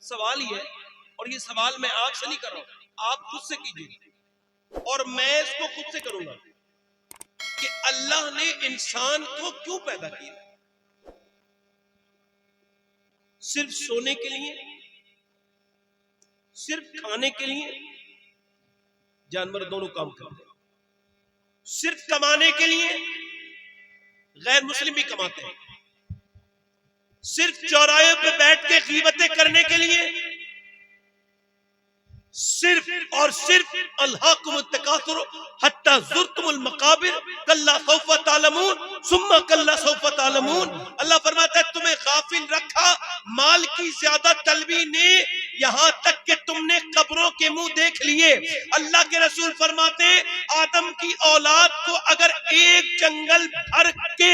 सवाल ही है, और ये सवाल मैं आपसे नहीं कर रहा हूं, आप खुद से कीजिए और मैं इसको खुद से करूंगा कि अल्लाह ने इंसान को क्यों पैदा किया? सिर्फ सोने के लिए, सिर्फ खाने के लिए? जानवर दोनों काम करते हैं। सिर्फ कमाने के लिए? गैर मुस्लिम भी कमाते हैं। सिर्फ चौराहे पे बैठ के गीबतें करने के लिए? सिर्फ और सिर्फ अल्हाकुमुत तकासुर हत्ता ज़ुरतुमुल मकाबिर कल्ला सौफ़ा तालमून सुम्मा कल्ला सौफ़ा तालमून। अल्लाह फरमाता है तुम्हें गाफिल रखा माल की ज्यादा तलबी ने, यहां तक कि तुमने कब्रों के मुंह देख लिए। अल्लाह के रसूल फरमाते आदम की औलाद को अगर एक जंगल भर के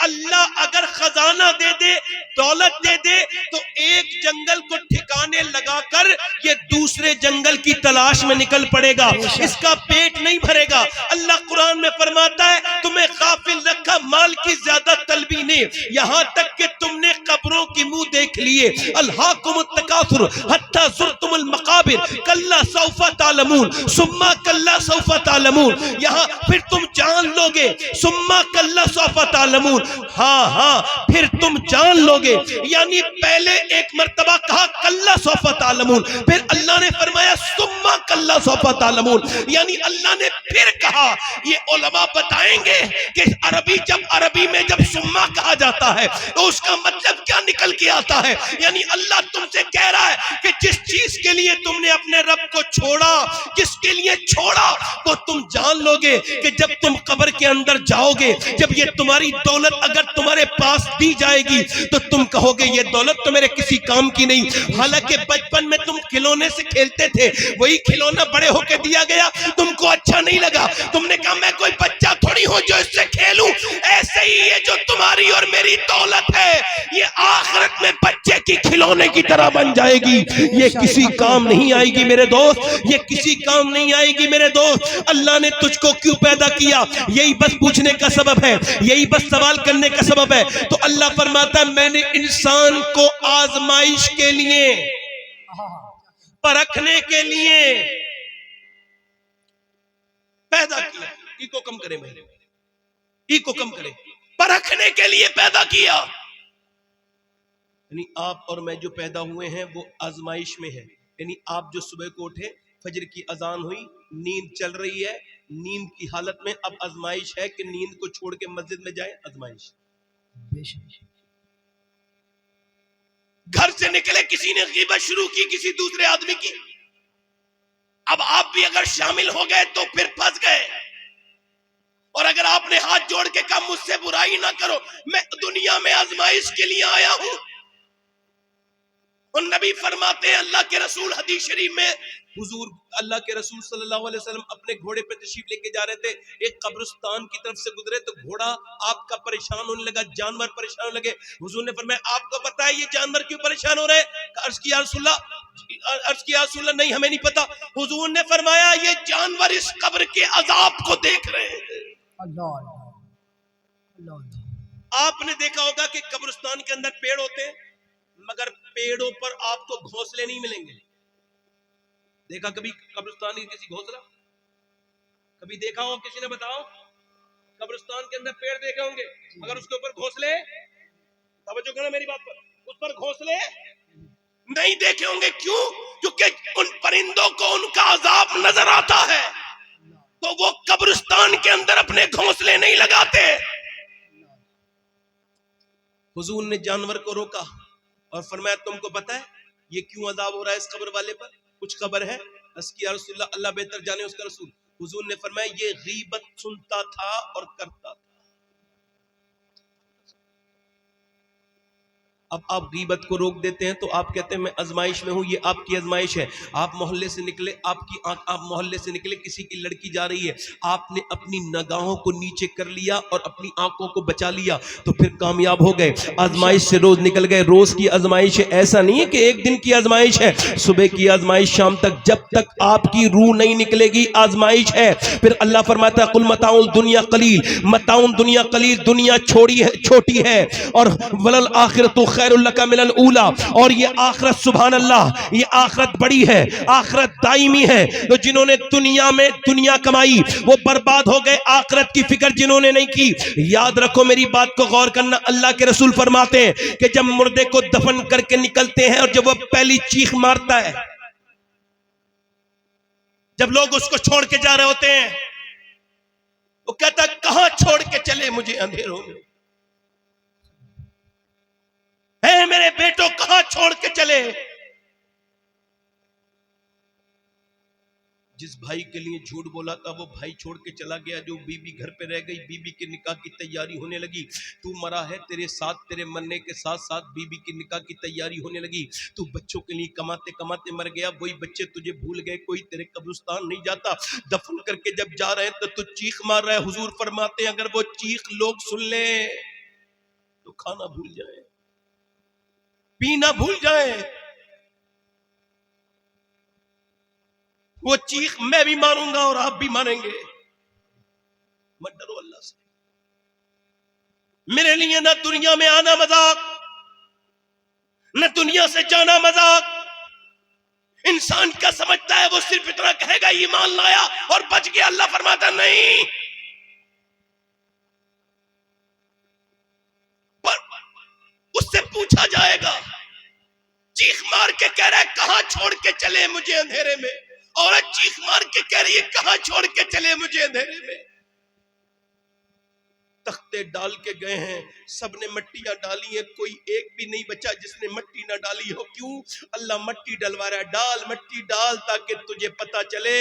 अल्लाह अगर खजाना दे दे, दौलत दे दे, तो एक जंगल को ठिकाने लगाकर ये दूसरे जंगल की तलाश में निकल पड़ेगा, इसका पेट नहीं भरेगा। अल्लाह कुरान में फरमाता है तुम्हें गाफिल रखा माल की ज्यादा तलबी ने, यहां तक कि तुमने कब्रों की मुंह देख लिए। अल्हाकुमुत तकासुर हत्ता ज़ुरतुमुल मकाबिर कल्ला सौफ़ा तालमून सुम्मा कल्ला सौफ़ा तालमून। यहां फिर तुम जान लोगे, सुम्मा कल्ला सौफ़ा तालमून, हाँ फिर तुम जान लोगे। यानी पहले एक मर्तबा कहा कल्ला सौफ़ा तालमून, फिर अल्लाह ने फरमाया सुम्मा कल्ला सौफ़ा तालमून, यानी अल्लाह ने फिर कहा। ये उलमा बताएंगे कि अरबी में जब सुम्मा कहा जाता है तो उसका मतलब क्या निकल के आता है। यानी अल्लाह तुमसे कह रहा है कि जिस चीज के लिए तुमने अपने रब को छोड़ा, जिसके लिए छोड़ा, वो तुम जान लोगे कि जब तुम कब्र के अंदर जाओगे, जब ये तुम्हारी दौलत अगर तुम्हारे पास दी जाएगी तो तुम कहोगे ये दौलत तो मेरे किसी काम की नहीं। हालांकि बचपन में तुम खिलौने से खेलते थे, वही खिलौना बड़े होके दिया गया, तुमको अच्छा नहीं लगा, तुमने कहा मैं कोई बच्चा थोड़ी हूं जो इससे खेलूं। ऐसे ही ये जो तुम्हारी और मेरी दौलत है, ये आखिरत में बच्चे की खिलौने की तरह बन जाएगी, ये किसी काम नहीं आएगी मेरे दोस्त, ये किसी काम नहीं आएगी मेरे दोस्त। अल्लाह ने तुझको क्यों पैदा किया, यही बस पूछने का सबब है, यही बस सवाल करने का सबब है। तो अल्लाह फरमाता है मैंने इंसान को आजमाइश के लिए, परखने के लिए पैदा किया। इको कम करे, मेरे इको कम करे, परखने के लिए पैदा किया। यानी आप और मैं जो पैदा हुए हैं वो आजमाइश में है। यानी आप जो सुबह को उठे, फजर की अजान हुई, नींद चल रही है, नींद की हालत में अब आजमाइश है कि नींद को छोड़ के मस्जिद में जाए, आजमाइश। घर से निकले, किसी ने गीबत शुरू की किसी दूसरे आदमी की, अब आप भी अगर शामिल हो गए तो फिर फंस गए। और अगर आपने हाथ जोड़ के कहा मुझसे बुराई ना करो, मैं दुनिया में आजमाइश के लिए आया हूं। और नबी फरमाते हैं, अल्लाह के रसूल हदीस शरीफ में, हुजूर अल्लाह के रसूल सल्लल्लाहु अलैहि वसल्लम अपने घोड़े पे तशरीफ लेके जा रहे थे, एक कब्रिस्तान की तरफ से गुजरे तो घोड़ा आपका परेशान होने लगा, जानवर परेशान होने लगे। हुजूर ने फरमाया आपको पता है ये जानवर क्यों परेशान हो रहे हैं? अर्ज किया या रसूलल्लाह, नहीं हमें नहीं पता। हुजूर ने फरमाया ये जानवर इस कब्र के अजाब को देख रहे हैं। आपने देखा होगा कि कब्रिस्तान के अंदर पेड़ होते हैं, मगर पेड़ों पर आपको घोंसले नहीं मिलेंगे। देखा कभी कब्रिस्तान की किसी घोंसला? कभी देखा हो? किसी ने बताओ, कब्रिस्तान के अंदर पेड़ देखे होंगे, मगर उसके ऊपर घोंसले, तवज्जो करो मेरी बात पर, उस पर घोंसले नहीं देखे होंगे। क्यों? क्योंकि उन परिंदों को उनका अजाब नजर आता है, तो वो कब्रिस्तान के अंदर अपने घोंसले नहीं लगाते। हुजूर ने जानवर को रोका और फरमाया तुमको पता है ये क्यों अजाब हो रहा है इस कब्र वाले पर? कुछ खबर है? या रसूलल्लाह, अल्लाह बेहतर जाने उसका रसूल। हुजूर ने फरमाया ये गीबत सुनता था और करता था। अब आप गीबत को रोक देते हैं तो आप कहते हैं मैं आजमाइश में हूं। ये आपकी आजमाइश है। आप मोहल्ले से निकले, आप मोहल्ले से निकले, किसी की लड़की जा रही है, आपने अपनी निगाहों को नीचे कर लिया और अपनी आंखों को बचा लिया, तो फिर कामयाब हो गए। आजमाइश से रोज निकल गए। रोज की आजमाइश है, ऐसा नहीं है कि एक दिन की आजमाइश है, सुबह की आजमाइश शाम तक, जब तक आपकी रूह नहीं निकलेगी आजमाइश है। फिर अल्लाह फरमाता है कुल मताउल दुनिया कलील, मताउन दुनिया कलील, दुनिया छोटी है और वलल आखिरतु खैरुल लका मिनल ऊला। और ये आखिरत, सुभान अल्लाह, ये आखिरत बड़ी है, आखिरत दायमी है। तो जिन्होंने दुनिया में दुनिया कमाई वो बर्बाद हो गए, आखिरत की फिक्र जिन्होंने नहीं की। याद रखो, मेरी बात को गौर करना। अल्लाह के रसूल फरमाते हैं कि जब मुर्दे को दफन करके निकलते हैं और जब वो पहली चीख मारता है, जब लोग उसको छोड़ के जा रहे होते हैं, वो कहता कहां छोड़ के चले मुझे अंधेरों में, है मेरे बेटों कहां छोड़ के चले। जिस भाई के लिए झूठ बोला था वो भाई छोड़ के चला गया, जो बीबी घर पे रह गई, बीबी के निकाह की तैयारी होने लगी। तू मरा है, तेरे साथ, तेरे मरने के साथ साथ बीबी की निकाह की तैयारी होने लगी। तू बच्चों के लिए कमाते कमाते मर गया, वही बच्चे तुझे भूल गए, कोई तेरे कब्रिस्तान नहीं जाता। दफन करके जब जा रहे हैं तो तू चीख मार रहा है। हुजूर फरमाते हैं अगर वो चीख लोग सुन ले तो खाना भूल जाए, पीना भूल जाए। वो चीख मैं भी मारूंगा और आप भी मारेंगे। मत डरो अल्लाह से। मेरे लिए ना दुनिया में आना मजाक, न दुनिया से जाना मजाक। इंसान क्या समझता है, वो सिर्फ इतना कहेगा ईमान लाया और बच गया। अल्लाह फरमाता नहीं, पर उससे पूछा जाएगा, चीख मार के कह रहा है कहां छोड़ के चले मुझे अंधेरे में। औरत चीख मार के कह रही है कहां छोड़ के चले मुझे अंधेरे में। तख्ते डाल के गए हैं, सबने मट्टियां डाली है, कोई एक भी नहीं बचा जिसने मट्टी ना डाली हो। क्यों? अल्लाह मट्टी डलवा रहा है। डाल मट्टी डाल, ताकि तुझे पता चले,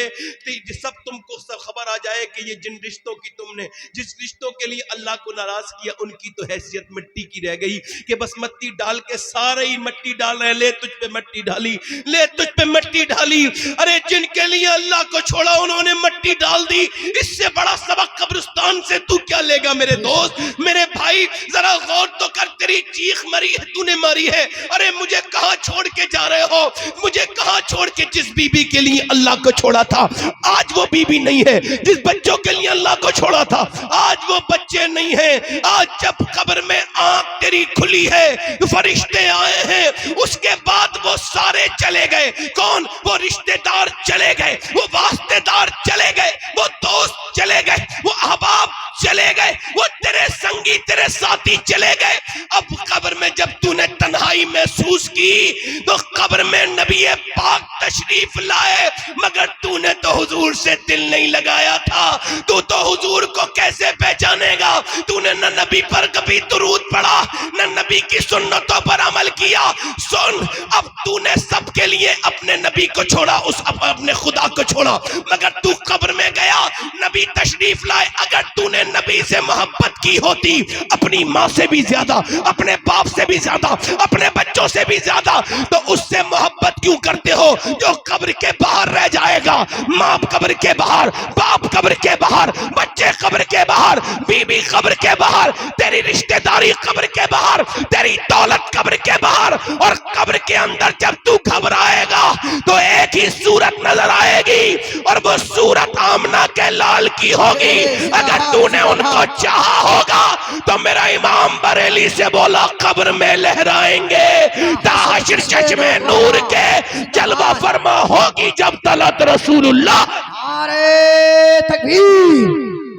सब तुमको सब खबर आ जाए कि ये जिन रिश्तों की तुमने, जिस रिश्तों के लिए अल्लाह को नाराज किया, उनकी तो हैसियत मिट्टी की रह गई कि बस मट्टी डाल के सारे ही मट्टी डाल रहे। ले तुझ पे मट्टी डाली, ले तुझ पे मट्टी डाली। अरे जिनके लिए अल्लाह को छोड़ा उन्होंने मट्टी डाल दी। इससे बड़ा सबक कब्रिस्तान से तू क्या लेगा मेरे दोस्त, मेरे भाई? जरा गौर तो कर, तेरी चीख मरी है, तूने मारी है। अरे मुझे कहां छोड़ के जा रहे हो, मुझे कहां छोड़ के? जिस बीबी के लिए अल्लाह को छोड़ा था आज वो बीबी नहीं है, जिस बच्चों के लिए अल्लाह को छोड़ा था आज वो बच्चे नहीं है। आज जब कब्र में आंख तेरी खुली है, फरिश्ते आए हैं, उसके बाद वो सारे चले गए। कौन? वो रिश्तेदार चले गए, वो वास्तेदार चले गए, वो दोस्त चले गए, वो अहबाब चले गए, वो तेरे संगी तेरे साथी चले गए। अब कब्र में जब तूने तन्हाई महसूस की तो कब्र में नबी पाक तशरीफ लाए, मगर तूने तो हुजूर से दिल नहीं लगाया था। तू तो हुजूर को कैसे पहचानेगा? तूने न नबी पर कभी दुरूद पढ़ा, न नबी की सुन्नतों पर अमल किया। सुन, अब तूने सबके लिए अपने नबी को छोड़ा, उस अपने खुदा को छोड़ा, मगर तू कब्र में गया, नबी तशरीफ लाए। अगर तूने नबी से मोहब्बत की होती, अपनी माँ से भी ज्यादा, अपने बाप से भी ज्यादा, अपने बच्चों से भी ज्यादा, तो उससे मोहब्बत क्यों करते हो जो कब्र के बाहर रह जाएगा? माँ कब्र के बाहर, बाप कब्र के बाहर, बच्चे कब्र के बाहर, बीबी कब्र के बाहर, तेरी रिश्तेदारी कब्र के बाहर, तेरी दौलत कब्र के बाहर। और कब्र के अंदर जब तू घबराएगा तो एक ही सूरत नजर आएगी, और वो सूरत आमना के लाल की होगी। अगर तूने उनको चाहा होगा तो मेरा इमाम बरेली से बोला कब्र में लहराएंगे, ताहशर चश्मे नूर के जलवा फरमा होगी जब तलत रसूलुल्लाह। नारे तकबीर,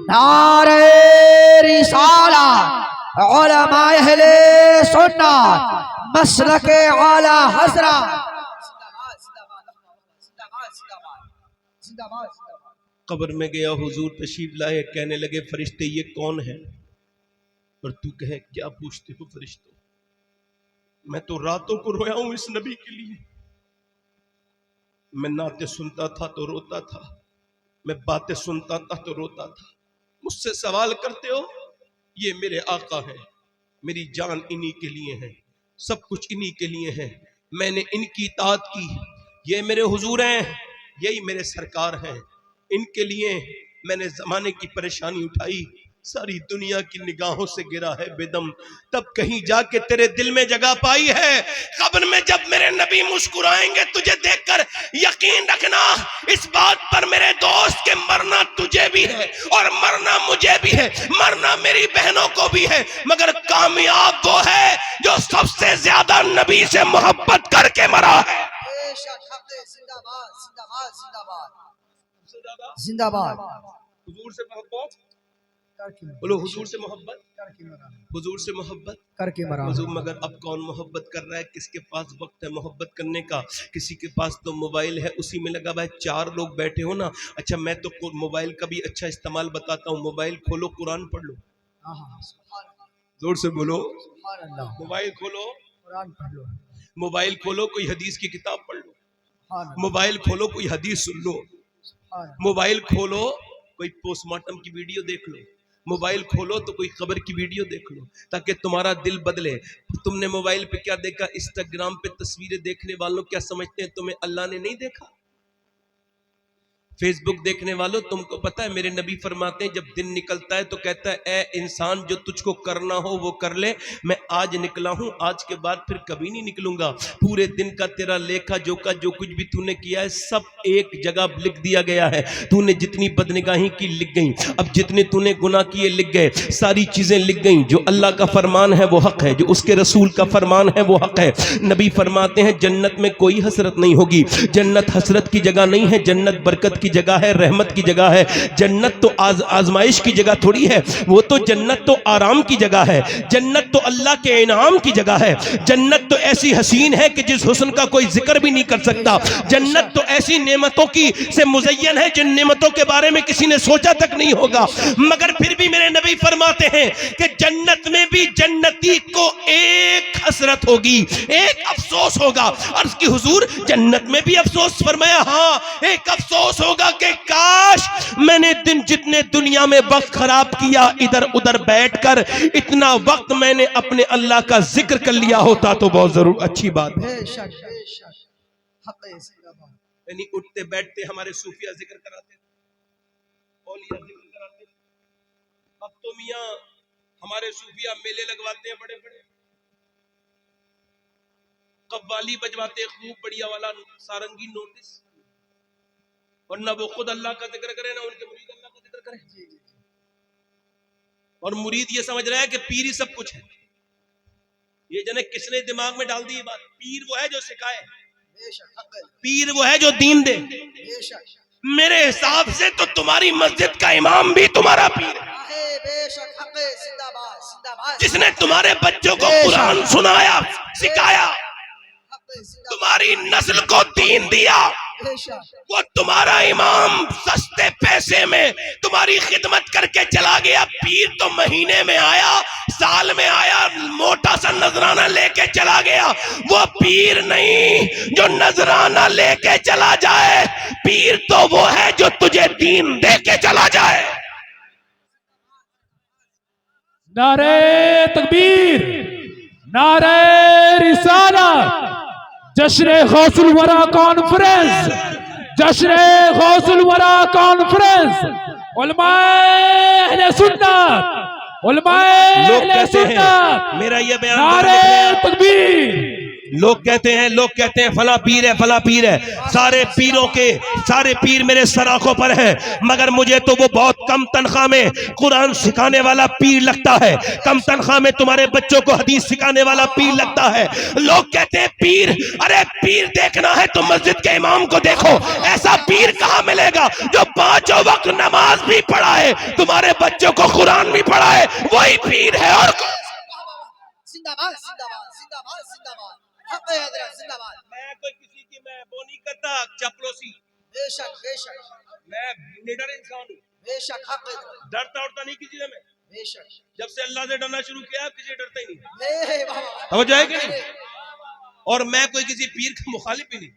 नारे रिसाला, उलमा अहले सुन्नत, मसलके आला हज़रत। कब्र में गया, हुजूर तशरीफ लाए, कहने लगे फरिश्ते ये कौन है? और तू कहे क्या पूछते हो फरिश्तों, मैं तो रातों को रोया हूं इस नबी के लिए। मैं नाते सुनता था तो रोता था, मैं बातें सुनता था तो रोता था। मुझसे सवाल करते हो, ये मेरे आका हैं, मेरी जान इन्हीं के लिए है, सब कुछ इन्हीं के लिए है। मैंने इनकी इताअत की, ये मेरे हुजूर हैं, यही मेरे सरकार हैं। इनके लिए मैंने जमाने की परेशानी उठाई, सारी दुनिया की निगाहों से गिरा है बेदम, तब कहीं जाके तेरे दिल में जगह पाई है। कब्र में जब मेरे नबी मुस्कुराएंगे तुझे देखकर, यकीन रखना इस बात पर मेरे दोस्त के मरना तुझे भी है और मरना मुझे भी है, मरना मेरी बहनों को भी है, मगर कामयाब वो है जो सबसे ज्यादा नबी से मोहब्बत करके मरा है। जिंदाबाद जिंदाबाद जिंदाबाद जिंदाबाद। हुजूर से मोहब्बत करके बोलो, हुजूर से मोहब्बत, मरा, हुजूर से मोहब्बत करके मरा। हुजूर। मगर अब कौन मोहब्बत कर रहा है? किसके पास वक्त है मोहब्बत करने का? किसी के पास तो मोबाइल है, उसी में लगा हुआ है। 4 लोग बैठे हो ना, अच्छा मैं तो मोबाइल का भी अच्छा इस्तेमाल बताता हूँ। मोबाइल खोलो, कुरान पढ़ लो। जोर से बोलो, मोबाइल खोलो, कुरान पढ़ लो। मोबाइल खोलो, कोई हदीस की किताब पढ़ लो। मोबाइल खोलो, कोई हदीस सुन लो। मोबाइल खोलो, कोई पोस्टमार्टम की वीडियो देख लो। मोबाइल खोलो तो कोई खबर की वीडियो देख लो, ताकि तुम्हारा दिल बदले। तुमने मोबाइल पे क्या देखा? इंस्टाग्राम पे तस्वीरें देखने वालों क्या समझते हैं तुम्हें अल्लाह ने नहीं देखा? फेसबुक देखने वालों, तुमको पता है मेरे नबी फरमाते हैं जब दिन निकलता है तो कहता है ए इंसान, जो तुझको करना हो वो कर ले, मैं आज निकला हूं, आज के बाद फिर कभी नहीं निकलूंगा। पूरे दिन का तेरा लेखा जोखा, जो कुछ भी तूने किया है सब एक जगह लिख दिया गया है। तूने जितनी बदनिगाही की लिख गई, अब जितने तूने गुनाह किए लिख गए, सारी चीजें लिख गई। जो अल्लाह का फरमान है वो हक है, जो उसके रसूल का फरमान है वो हक है। नबी फरमाते हैं जन्नत में कोई हसरत नहीं होगी। जन्नत हसरत की जगह नहीं है, जन्नत बरकत की जगह है, रहमत की जगह है। जन्नत तो आजमाइश की जगह थोड़ी है, वो तो जन्नत तो आराम की जगह है। जन्नत तो अल्लाह के इनाम की जगह है। जन्नत तो ऐसी हसीन है कि जिस हुस्न का कोई जिक्र भी नहीं कर सकता। जन्नत तो ऐसी नेमतों की से मुज़य्यन है जिन नेमतों के बारे में किसी ने सोचा तक नहीं होगा। मगर फिर भी मेरे नबी फरमाते हैं कि जन्नत में भी जन्नती को एक हसरत होगी, एक अफसोस होगा। अर्ज़ की हुजूर जन्नत में भी अफसोस? फरमाया हाँ, एक अफसोस होगा कि काश मैंने जितने दुनिया में वक्त खराब किया इधर उधर बैठकर, इतना वक्त मैंने अपने अल्लाह का जिक्र कर लिया होता तो बहुत जरूर अच्छी बात है। यानी उठते बैठते हमारे सूफिया जिक्र कराते, औलिया जिक्र कराते। अब तो मियां हमारे सूफिया मेले लगवाते हैं बड़े बड़े, कव्वाली बजवाते, खूब बढ़िया वाला सारंगी नोटिस, और ना वो खुद अल्लाह का जिक्र करे ना उनके मुरीद अल्लाह का जिक्र करे। और मुरीद ये समझ रहा है कि पीर ही सब कुछ है। ये जने किसने दिमाग में डाल दी ये बात? पीर वो है जो सिखाए, पीर वो है जो दीन दे। मेरे हिसाब से तो तुम्हारी मस्जिद का इमाम भी तुम्हारा पीर है, जिसने तुम्हारे बच्चों को कुरान सुनाया, सिखाया, तुम्हारी नस्ल को दीन दिया, वो तुम्हारा इमाम सस्ते पैसे में तुम्हारी खिदमत करके चला गया। पीर तो महीने में आया, साल में आया, मोटा सा नजराना लेके चला गया। वो पीर नहीं जो नजराना लेके चला जाए, पीर तो वो है जो तुझे दीन दे के चला जाए। नारे तकबीर, नारे रिसालत, जश्न गौसुल वरा कॉन्फ्रेंस, जश्न गौसुल वरा कॉन्फ्रेंस, उलमाए अहले सुन्नत, उलमाए अहले सुन्नत, मेरा ये बयान, नारे तकबीर। लोग कहते हैं फला पीर है, फला पीर है। सारे पीरों के सारे पीर मेरे सराखों पर हैं, मगर मुझे तो वो बहुत कम तनख्वाह में कुरान सिखाने वाला पीर लगता है, कम तनख्वाह में तुम्हारे बच्चों को हदीस सिखाने वाला पीर लगता है। लोग कहते हैं पीर, अरे पीर देखना है तो मस्जिद के इमाम को देखो। ऐसा पीर कहाँ मिलेगा जो 5 वक्त नमाज भी पढ़ाए, तुम्हारे बच्चों को कुरान भी पढ़ाए, वही पीर है। और जिंदाबाद जिंदाबाद जिंदाबाद जिंदाबाद, हक है हजरत, जिंदाबाद। मैं कोई किसी की मैं वो नहीं करता चपलोसी, बेशक बेशक, मैं निडर इंसान हूँ, बेशक हक है, डरता उड़ता नहीं किसी से मैं। बेशक जब से अल्लाह से डरना शुरू किया किसी से डरता ही नहीं। ले बाबा, हो जाएगी नहीं। और मैं कोई किसी पीर का मुखालिफ ही नहीं,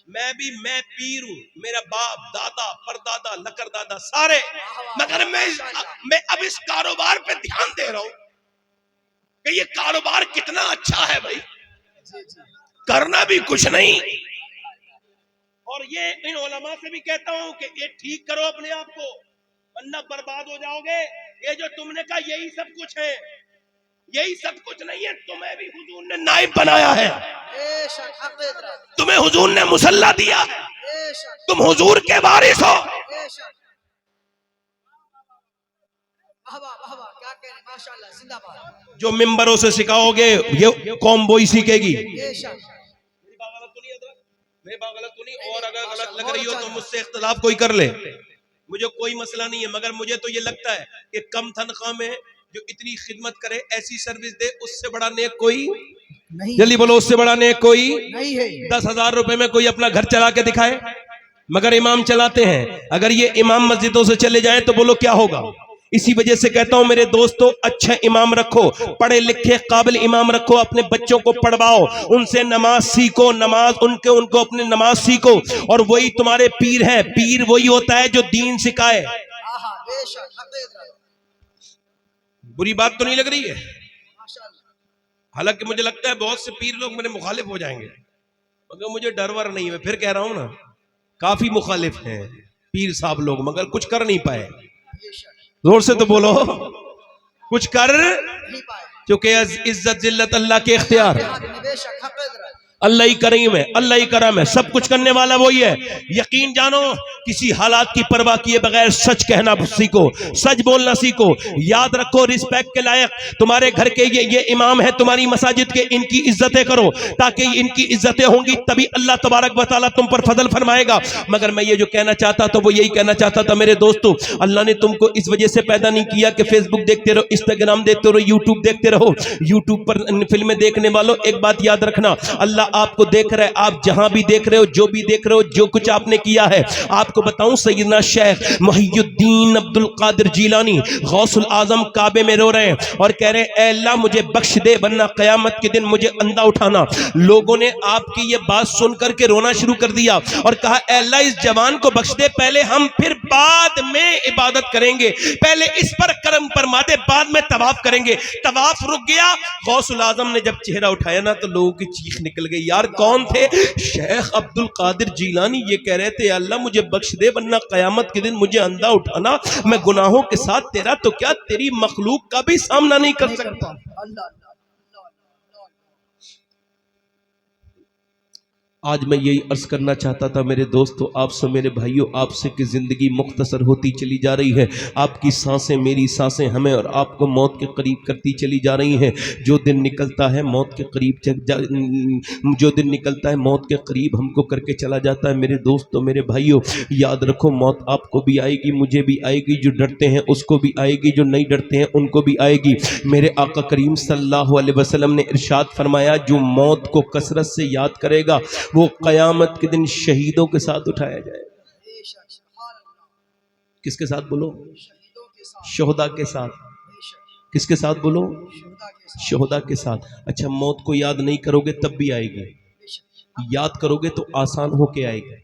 मैं पीर हूँ। मेरा बाप दादा परदादा लकरदादा सारे, मगर मैं अब इस कारोबार पे ध्यान दे रहा हूँ कि ये कारोबार कितना अच्छा है भाई, करना भी कुछ नहीं। और ये इन उलमा से भी कहता हूं कि ये ठीक करो अपने आप को, वरना बर्बाद हो जाओगे। ये जो तुमने कहा यही सब कुछ है, यही सब कुछ नहीं है, तुम्हें भी हुजूर ने नाइब बनाया है, बेशक हक इदराक, तुम्हें हुजूर ने मुसल्ला दिया है, बेशक तुम हुजूर के वारिस हो। बेशक। वाह वाह वाह वाह, क्या कह रहे हैं, माशाअल्लाह, जिंदाबाद। जो मिंबरों से सिखाओगे ये कौम वही सीखेगी। बेशक मेरी बात गलत तो नहीं है? मेरी बात गलत तो नहीं? और अगर गलत लग रही हो तो मुझसे इख्तिलाफ कोई कर ले, मुझे कोई मसला नहीं है, मगर मुझे तो ये लगता है कि कम तनख्वाह में जो इतनी खिदमत करे, ऐसी सर्विस दे, उससे बड़ा नेक कोई नहीं, जल्दी बोलो, उससे बड़ा नेक कोई नहीं है। 10,000 रुपए में कोई अपना घर चला के दिखाए, मगर इमाम चलाते हैं। अगर ये इमाम मस्जिदों से चले जाएं तो बोलो क्या होगा। इसी वजह से कहता हूं मेरे दोस्तों, अच्छे इमाम रखो, पढ़े लिखे काबिल इमाम रखो, अपने बच्चों को पढ़वाओ, उनसे नमाज सीखो, नमाज उनको अपने नमाज सीखो, और वही तुम्हारे पीर हैं। पीर वही होता है जो दीन सिखाए। आहा, बेशक हक इदराक, बुरी बात तो नहीं लग रही है? माशाअल्लाह। हालांकि मुझे लगता है बहुत से पीर लोग मेरे मुखालिफ हो जाएंगे, मगर मुझे डर वर नहीं है। मैं फिर कह रहा हूं ना, काफी मुखालिफ हैं पीर साहब लोग, मगर कुछ कर नहीं पाए। बेशक जोर से तो बोलो, कुछ कर, नहीं पाए, क्योंकि इज्जत जिल्लत अल्लाह के इख्तियार है। हाथ में, बेशक हक इदराक, अल्लाह ही करीम है, अल्लाह ही करम है, सब कुछ करने वाला वही है। यकीन जानो, किसी हालात की परवाह किए बगैर सच कहना सीखो, सच बोलना सीखो। याद रखो, रिस्पेक्ट के लायक तुम्हारे घर के ये इमाम है, तुम्हारी मसाजिद के, इनकी इज्जतें करो, ताकि इनकी इज्जतें होंगी तभी अल्लाह तबारक व तआला तुम पर फजल फरमाएगा। मगर मैं ये जो कहना चाहता था वो यही कहना चाहता था मेरे दोस्तों, अल्लाह ने तुमको इस वजह से पैदा नहीं किया कि फेसबुक देखते रहो, इंस्टाग्राम देखते रहो, यूट्यूब देखते रहो। यूट्यूब पर फिल्में देखने वालों, एक बात याद रखना, अल्लाह आपको देख रहा है। आप जहां भी देख रहे हो, जो भी देख रहे हो, जो कुछ आपने किया है, आपको बताऊं, सैयदना शेख मुहियुद्दीन अब्दुल कादिर जीलानी गौसुल आजम काबे में रो रहे हैं और कह रहे हैं, ऐ अल्लाह मुझे बख्श दे, वरना कयामत के दिन मुझे अंधा उठाना। लोगों ने आपकी ये बात सुन करके रोना शुरू कर दिया और कहा, ऐ अल्लाह इस जवान को बख्श दे, पहले हम फिर बाद में इबादत करेंगे, पहले इस पर करम फरमा दे, बाद में तवाफ करेंगे। तवाफ रुक गया, गौसुल आजम ने जब चेहरा उठाया ना तो लोगों की चीख निकल गई। यार कौन थे? शेख अब्दुल कादिर जीलानी। ये कह रहे थे, अल्लाह मुझे बख्श दे, वरना कयामत के दिन मुझे अंधा उठाना, मैं गुनाहों के साथ तेरा तो क्या तेरी मखलूक का भी सामना नहीं कर सकता। अल्लाह। आज मैं यही अर्ज करना चाहता था मेरे दोस्तों, आपसे, मेरे भाइयों, आपसे कि ज़िंदगी मुख्तसर होती चली जा रही है। आपकी सांसें, मेरी सांसें हमें और आपको मौत के करीब करती चली जा रही हैं। जो दिन निकलता है मौत के करीब जो दिन निकलता है मौत के करीब हमको करके चला जाता है। मेरे दोस्तों, मेरे भाइयों, याद रखो, मौत आपको भी आएगी, मुझे भी आएगी, जो डरते हैं उसको भी आएगी, जो नहीं डरते हैं उनको भी आएगी। मेरे आका करीम सल्लल्लाहु अलैहि वसल्लम ने इरशाद फरमाया, जो मौत को कसरत से याद करेगा वो कयामत के दिन शहीदों के साथ उठाया जाएगा। किसके साथ बोलो? शोहदा के साथ। किसके साथ बोलो? शोहदा के साथ। अच्छा, मौत को याद नहीं करोगे तब भी आएगी, याद करोगे तो आसान होके आएगी,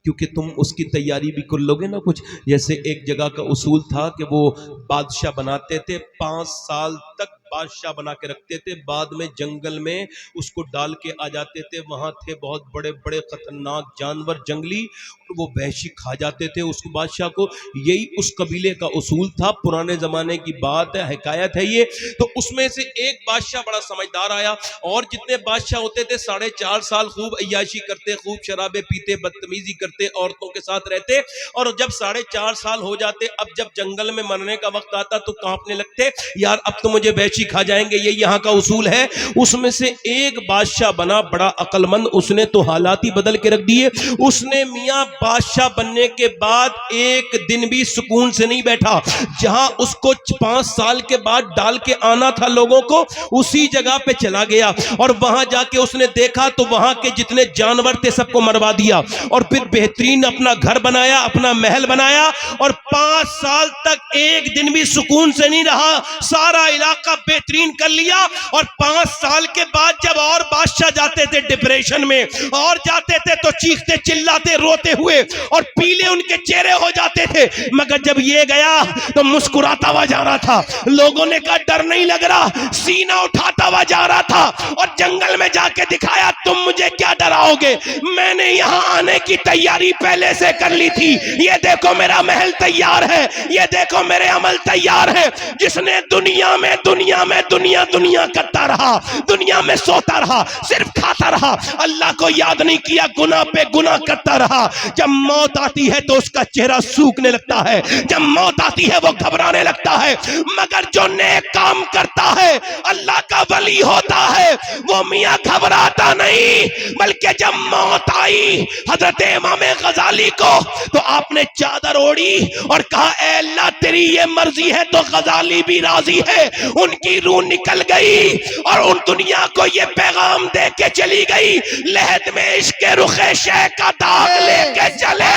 क्योंकि तुम उसकी तैयारी भी कर लोगे ना कुछ। जैसे एक जगह का उसूल था कि वो बादशाह बनाते थे, 5 साल तक बादशाह बना के रखते थे, बाद में जंगल में उसको डाल के आ जाते थे। वहाँ थे बहुत बड़े बड़े खतरनाक जानवर जंगली, और वो वहशी खा जाते थे उसको, बादशाह को। यही उस कबीले का उसूल था, पुराने ज़माने की बात है, हिकायत है ये। तो उसमें से एक बादशाह बड़ा समझदार आया, और जितने बादशाह होते थे 4.5 साल खूब अय्याशी करते, खूब शराबे पीते, बदतमीजी करते, औरतों के साथ रहते, और जब 4.5 साल हो जाते, अब जब जंगल में मरने का वक्त आता तो कांपने लगते, यार अब तो मुझे वहशी खा जाएंगे, ये यहाँ का उसूल है। उसमें से एक बादशाह बना बड़ा अक्लमंद, उसने तो हालात ही बदल के रख दिए। उसने मियाँ बादशाह बनने के बाद एक दिन भी सुकून से नहीं बैठा। जहां उसको 5 साल के बाद डाल के आना था लोगों को, उसी जगह पे चला गया, और वहां जाके उसने देखा तो वहां के जितने जानवर थे सबको मरवा दिया, और फिर बेहतरीन अपना घर बनाया, अपना महल बनाया, और 5 साल तक एक दिन भी सुकून से नहीं रहा। सारा इलाका बेहतरीन कर लिया। और 5 साल के बाद जब और बादशाह जाते थे डिप्रेशन में, और जाते थे तो चीखते चिल्लाते रोते हुए और पीले उनके चेहरे हो जाते थे, मगर जब ये गया तो मुस्कुराता हुआ जा रहा था। लोगों ने कहा डर नहीं लग रहा, सीना उठाता हुआ जा रहा था और जंगल में जाके दिखाया तुम मुझे क्या डराओगे, मैंने यहां आने की तैयारी पहले से कर ली थी। ये देखो मेरा महल तैयार है, ये देखो मेरे अमल तैयार है। जिसने दुनिया में दुनिया करता रहा, दुनिया में सोता रहा, सिर्फ खाता रहा, अल्लाह को याद नहीं किया, गुनाह पे गुनाह करता रहा। जब मौत आती है तो उसका चेहरा सूखने लगता है, जब मौत आती है वो घबराने लगता है। मगर जो नेक काम करता है, अल्लाह का वली होता है, वो मियां घबराता नहीं, बल्कि जब मौत आई हजरत इमाम गजाली को तो आपने चादर ओढ़ी और कहा ए अल्लाह तेरी ये मर्जी है तो गजाली भी राजी है। उनकी रूह निकल गई और उन दुनिया को ये पैगाम दे के चली गई, लहद में इश्क रुखे शह का दाग लेके चले,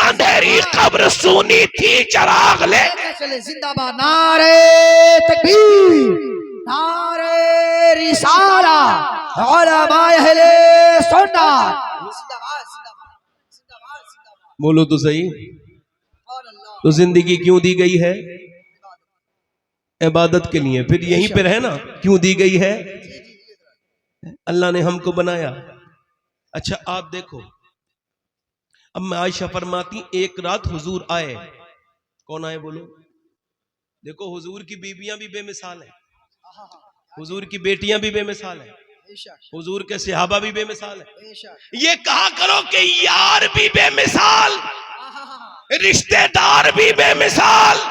अंधेरी कब्र सुनी थी चराग ले चले। जिंदाबाद, नारे तकबीर, नारे रिसाला, उलमाए अहले सुन्नत। जिंदाबाद, जिंदाबाद, जिंदाबाद, जिंदाबाद। बोलो तो सही। और अल्लाह तो जिंदगी क्यों दी गई है? इबादत के लिए। फिर यहीं पे रहे ना, क्यों दी गई है? अल्लाह ने हमको बनाया। अच्छा आप देखो, अब मैं आयशा फरमाती एक रात हुजूर आए। कौन आए बोलो? देखो हुजूर की बीबियां भी बेमिसाल है, हुजूर की बेटियां भी बेमिसाल है, हुजूर के सहाबा भी बेमिसाल है। ये कहा करो कि यार भी बेमिसाल, रिश्तेदार भी बेमिसाल।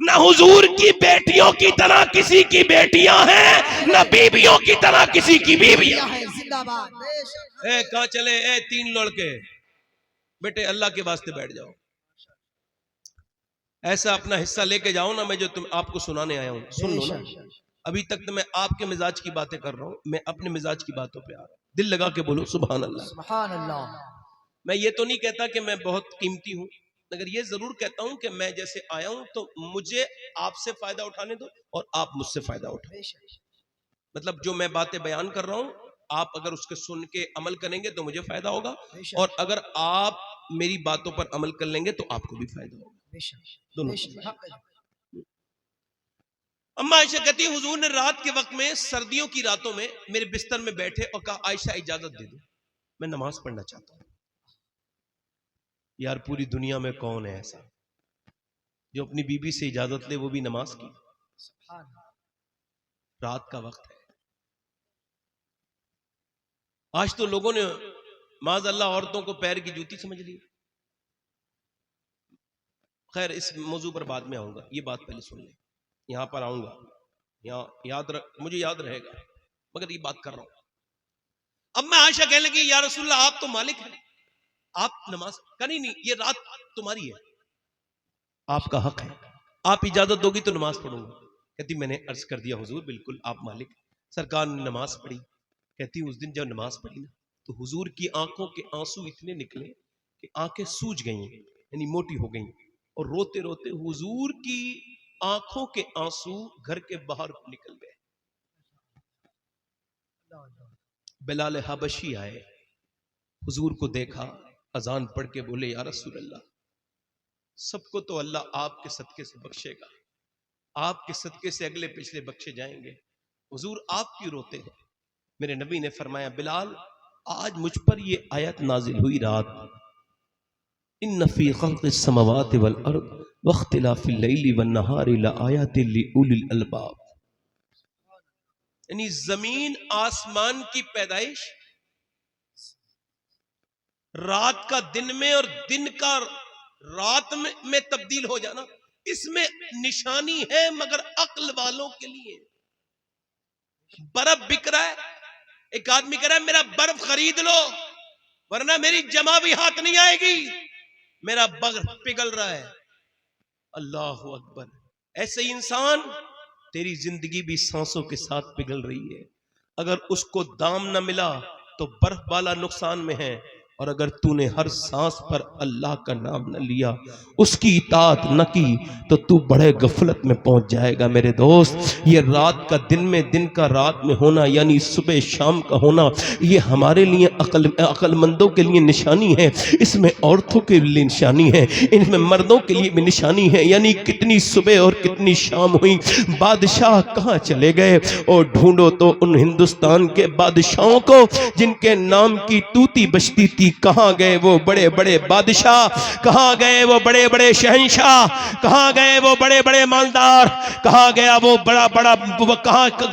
न हुजूर की बेटियों की तरह किसी की बेटियां हैं, न बीबियों की तरह किसी की बीबियां हैं। जिंदाबाद। ए कहां चले ए 3 लड़के, बेटे अल्लाह के वास्ते बैठ जाओ, ऐसा अपना हिस्सा लेके जाओ ना, मैं जो तुम आपको सुनाने आया हूं सुन लो ना। अभी तक तो मैं आपके मिजाज की बातें कर रहा हूं, मैं अपने मिजाज की बातों पे आ रहा हूं। दिल लगा के बोलो सुभान अल्लाह। सुभान अल्लाह। मैं ये तो नहीं कहता कि मैं बहुत कीमती हूं, मगर ये जरूर कहता हूं कि मैं जैसे आया हूं तो मुझे आपसे फायदा उठाने दो और आप मुझसे फायदा उठाओ। मतलब जो मैं बातें बयान कर रहा हूं, आप अगर उसके सुन के अमल करेंगे तो मुझे फायदा होगा, और अगर आप मेरी बातों पर अमल कर लेंगे तो आपको भी फायदा होगा, दोनों। अम्मा आयशा कहती है हुजूर ने रात के वक्त में, सर्दियों की रातों में मेरे बिस्तर में बैठे और कहा आयशा इजाजत दे दो, मैं नमाज पढ़ना चाहता हूं। यार पूरी दुनिया में कौन है ऐसा जो अपनी बीबी से इजाजत ले, वो भी नमाज की? रात का वक्त है। आज तो लोगों ने माज़ अल्लाह औरतों को पैर की जूती समझ ली। खैर इस मौजू पर बाद में आऊंगा, ये बात पहले सुन ले, यहां पर आऊंगा, यहाँ मुझे याद रहेगा, मगर ये बात कर रहा हूं। अब मैं आयशा कहने लगी या रसूलल्लाह आप तो मालिक हैं, आप नमाज का नहीं, ये रात तुम्हारी है, आपका हक है, आप इजाजत दोगी तो नमाज पढ़ूंगा। कहती मैंने अर्ज कर दिया हुजूर बिल्कुल आप मालिक। सरकार ने नमाज पढ़ी। कहती उस दिन जब नमाज पढ़ी ना तो हुजूर की आंखों के आंसू इतने निकले कि आंखें सूज गई, यानी मोटी हो गई, और रोते रोते हुजूर की आंखों के आंसू घर के बाहर निकल गए। बिलाल हबशी आए, हुजूर को देखा, अजान पढ़ के बोले या रसूल अल्लाह, सबको तो अल्लाह आपके सदके से बख्शेगा, आपके सदके से अगले पिछले बख्शे जाएंगे, हुजूर आप क्यों रोते हैं? मेरे नबी ने फरमाया बिलाल आज मुझ पर ये आयत नाजिल हुई रात, इन्न फी खल्क़िस समावाति वल अर्द वख्तिलाफिल लैली वन नहारि लआयातिन लिउलिल अलबाब। यानी जमीन आसमान की पैदाइश, रात का दिन में और दिन का रात में तब्दील हो जाना, इसमें निशानी है मगर अक्ल वालों के लिए। बर्फ बिक रहा है, एक आदमी कह रहा है मेरा बर्फ खरीद लो वरना मेरी जमा भी हाथ नहीं आएगी, मेरा बर्फ पिघल रहा है। अल्लाह अकबर। ऐसे ही इंसान तेरी जिंदगी भी सांसों के साथ पिघल रही है, अगर उसको दाम न मिला तो बर्फ वाला नुकसान में है और अगर तूने हर सांस पर अल्लाह का नाम न लिया, उसकी इताअत न की, तो तू बड़े गफलत में पहुंच जाएगा मेरे दोस्त। ये रात का दिन में, दिन का रात में होना, यानी सुबह शाम का होना, ये हमारे लिए अक्लमंदों के लिए निशानी है, इसमें औरतों के लिए निशानी है, इनमें मर्दों के लिए भी निशानी है। यानी कितनी सुबह और कितनी शाम हुई, बादशाह कहाँ चले गए? और ढूंढो तो उन हिंदुस्तान के बादशाहों को जिनके नाम की तूती बजती थी। कहाँ गए वो बड़े बड़े बादशाह? कहाँ गए वो बड़े बड़े शहंशाह? कहाँ गए वो बड़े बड़े मालदार? कहाँ गया वो बड़ा बड़ा,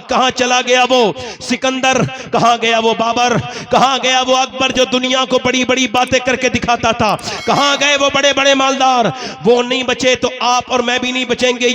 कहाँ चला गया वो सिकंदर? कहाँ गया वो बाबर? कहाँ गया वो अकबर जो दुनिया को बड़ी बड़ी बातें करके दिखाता था? कहाँ गए वो बड़े बड़े मालदार? वो नहीं बचे तो आप और मैं भी नहीं बचेंगे।